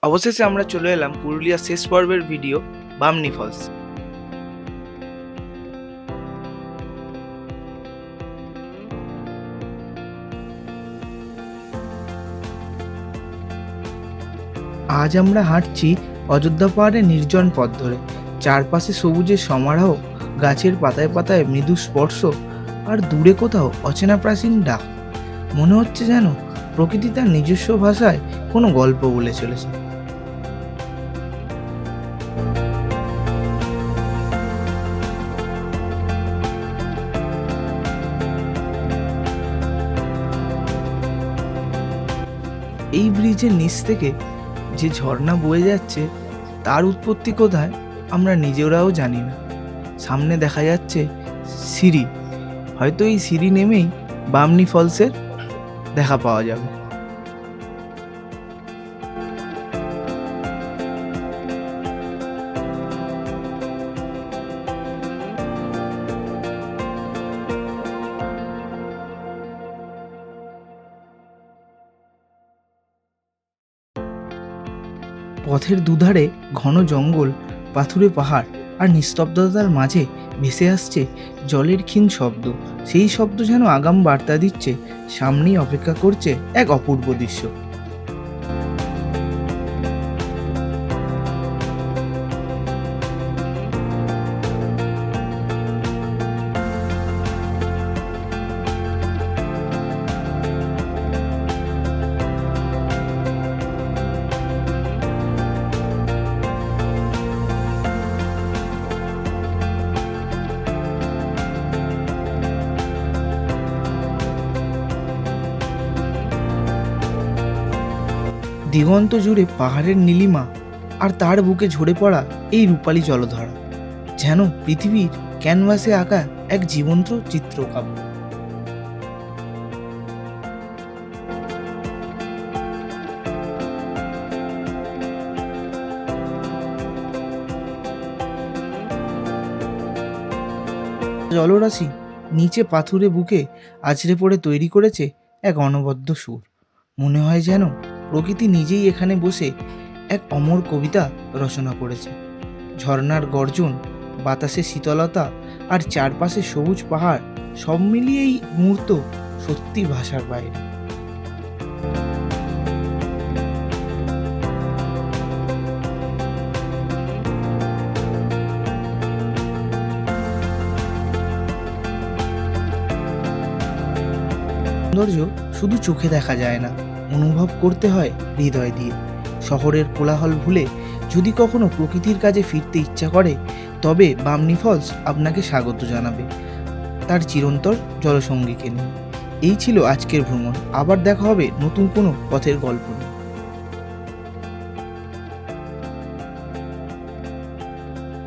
অবশেষে আমরা চলে এলাম পুরুলিয়া শেষ পর্বের ভিডিও বামনি ফলস। আজ আমরা হাঁটছি অযোধ্যা পাহাড়ের নির্জন পথ ধরে। চারপাশে সবুজের সমারোহ, গাছের পাতায় পাতায় মৃদু স্পর্শ, আর দূরে কোথাও অচেনা প্রাচীন ডাক। মনে হচ্ছে যেন প্রকৃতি তার নিজস্ব ভাষায় কোনো গল্প বলে চলেছে। এই ব্রিজের নিচ থেকে যে ঝর্ণা বয়ে যাচ্ছে তার উৎপত্তি কোথায় আমরা নিজেরাও জানি না। সামনে দেখা যাচ্ছে সিঁড়ি, হয়তো এই সিঁড়ি নেমেই বামনি ফলসের দেখা পাওয়া যাবে। পথের দুধারে ঘন জঙ্গল, পাথুরে পাহাড় আর নিস্তব্ধতার মাঝে ভেসে আসছে জলের ক্ষীণ শব্দ। সেই শব্দ যেন আগাম বার্তা দিচ্ছে সামনেই অপেক্ষা করছে এক অপূর্ব দৃশ্য। দিগন্ত জুড়ে পাহাড়ের নীলিমা, আর তার বুকে ঝরে পড়া এই রূপালী জলধারা যেন পৃথিবীর ক্যানভাসে আঁকা এক জীবন্ত চিত্রকাব্য। জলরাশি নিচে পাথুরে বুকে আছড়ে পড়ে তৈরি করেছে এক অনবদ্য সুর। মনে হয় যেন প্রকৃতি নিজেই এখানে বসে এক অমর কবিতা রচনা করেছে। ঝর্ণার গর্জন, বাতাসে শীতলতা আর চারপাশে সবুজ পাহাড়, সব মিলিয়ে এই মুহূর্ত সত্যি ভাষার বাইরে। সৌন্দর্য শুধু চোখে দেখা যায় না, অনুভব করতে হয় হৃদয় দিয়ে। শহরের কোলাহল ভুলে যদি কখনো প্রকৃতির কাছে ফিরতে ইচ্ছা করে, তবে বামনি ফলস আপনাকে স্বাগত জানাবে তার চিরন্তর জলসঙ্গীকে নিয়ে। এই ছিল আজকের ভ্রমণ। আবার দেখা হবে নতুন কোনো পথের গল্প নিয়ে।